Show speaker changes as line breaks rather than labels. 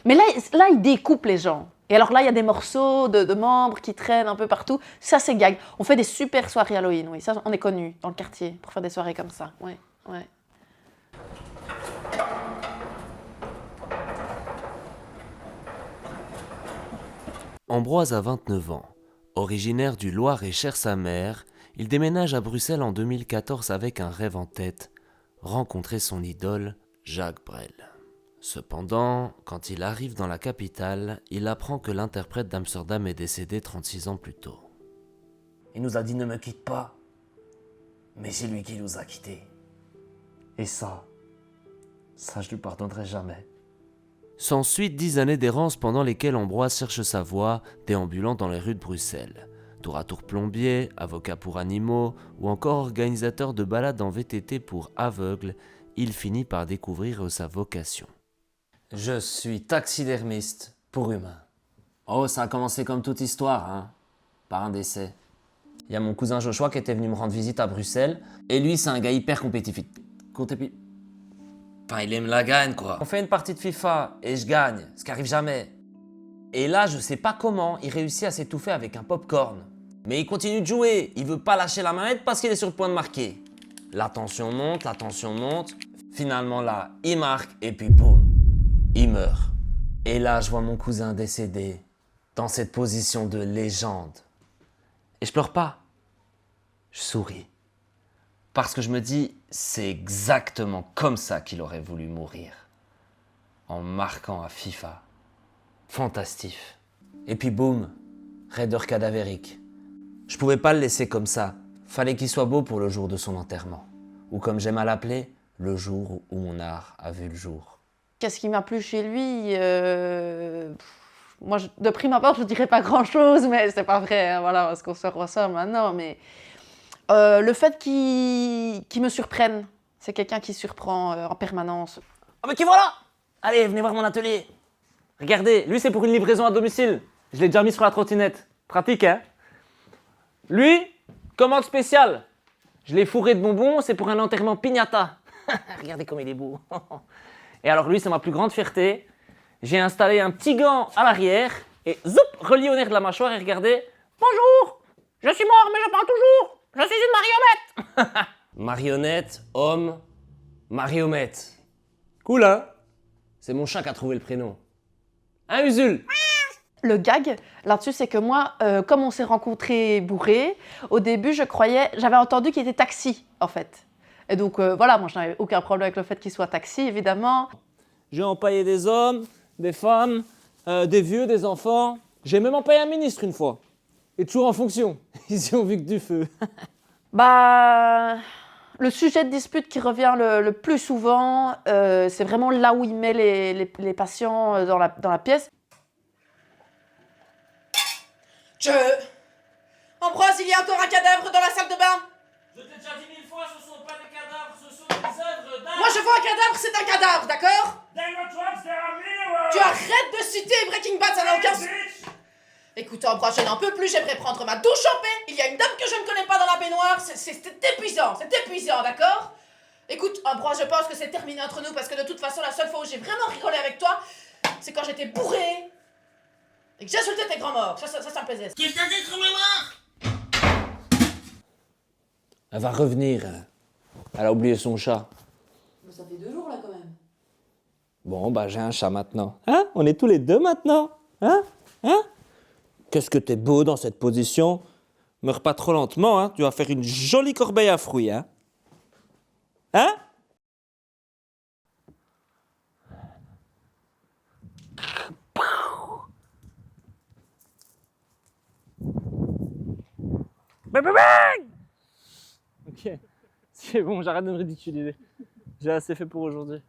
Mais là, ils découpent les gens. Et alors là, il y a des morceaux de membres qui traînent un peu partout. Ça, c'est gag. On fait des super soirées Halloween, oui. Ça, on est connus dans le quartier pour faire des soirées comme ça. Ouais, ouais.
Ambroise a 29 ans. Originaire du Loir et cher sa mère, il déménage à Bruxelles en 2014 avec un rêve en tête, rencontrer son idole, Jacques Brel. Cependant, quand il arrive dans la capitale, il apprend que l'interprète d'Amsterdam est décédé 36 ans plus tôt.
Il nous a dit ne me quitte pas, mais c'est lui qui nous a quittés. Et ça je lui pardonnerai jamais.
S'ensuit 10 années d'errance pendant lesquelles Ambroise cherche sa voie, déambulant dans les rues de Bruxelles. Tour à tour plombier, avocat pour animaux ou encore organisateur de balades en VTT pour aveugles, il finit par découvrir sa vocation.
Je suis taxidermiste pour humains. Oh, ça a commencé comme toute histoire, hein, par un décès. Il y a mon cousin Joshua qui était venu me rendre visite à Bruxelles, et lui, c'est un gars hyper compétitif. Enfin, il aime la gagne, quoi. On fait une partie de FIFA, et je gagne, ce qui arrive jamais. Et là, je sais pas comment, il réussit à s'étouffer avec un popcorn. Mais il continue de jouer, il veut pas lâcher la manette parce qu'il est sur le point de marquer. La tension monte. Finalement, là, il marque, et puis boum, il meurt. Et là, je vois mon cousin décédé, dans cette position de légende. Et je pleure pas, je souris. Parce que je me dis, c'est exactement comme ça qu'il aurait voulu mourir. En marquant à FIFA. Fantastique. Et puis boum, raideur cadavérique. Je pouvais pas le laisser comme ça. Fallait qu'il soit beau pour le jour de son enterrement. Ou comme j'aime à l'appeler, le jour où mon art a vu le jour.
Qu'est-ce qui m'a plu chez lui Moi, de prime abord, je dirais pas grand-chose, mais c'est pas vrai, hein, voilà, parce qu'on se ressort maintenant. Mais le fait qu'il me surprenne, c'est quelqu'un qui surprend en permanence.
Ah mais qui voilà! Allez, venez voir mon atelier. Regardez, lui c'est pour une livraison à domicile. Je l'ai déjà mis sur la trottinette. Pratique, hein? Lui, commande spéciale. Je l'ai fourré de bonbons, c'est pour un enterrement piñata. Regardez comme il est beau. Et alors lui, c'est ma plus grande fierté. J'ai installé un petit gant à l'arrière et zoup, relié au nerf de la mâchoire et regardez. Bonjour, je suis mort mais je parle toujours. Je suis une marionnette. Marionnette, homme, marionnette. Cool, hein? C'est mon chat qui a trouvé le prénom. Un Usul.
Le gag là-dessus, c'est que moi, comme on s'est rencontrés bourrés, au début, j'avais entendu qu'il était taxi, en fait. Et donc, voilà, moi, je n'avais aucun problème avec le fait qu'il soit taxi, évidemment.
J'ai empaillé des hommes, des femmes, des vieux, des enfants. J'ai même empaillé un ministre une fois. Et toujours en fonction. Ils y ont vu que du feu.
Bah, le sujet de dispute qui revient le plus souvent, c'est vraiment là où il met les patients dans la pièce.
Ambroise, il y a encore un cadavre dans la salle de bain.
Je t'ai déjà dit 1000 fois, ce sont pas des cadavres, ce sont des œuvres d'art.
Moi, je vois un cadavre, c'est un cadavre, d'accord? Tu arrêtes de citer Breaking Bad, ça n'a aucun sens. Écoute, Ambroise, je n'en peux plus, j'aimerais prendre ma douche en paix. Il y a une dame que je ne connais pas dans la baignoire, c'est épuisant, d'accord? Écoute, Ambroise, je pense que c'est terminé entre nous parce que de toute façon, la seule fois où j'ai vraiment rigolé avec toi, c'est quand j'étais bourré et que j'ai insulté tes grands morts. Ça me plaisait.
Qui t'a dit mort? Elle va revenir. Elle a oublié son chat.
Ça fait 2 jours là quand même.
Bon, bah j'ai un chat maintenant. Hein? On est tous les deux maintenant? Hein? Hein? Qu'est-ce que t'es beau dans cette position? Meurs pas trop lentement, hein? Tu vas faire une jolie corbeille à fruits, hein? Hein? Ok, c'est bon, j'arrête de me ridiculiser. J'ai assez fait pour aujourd'hui.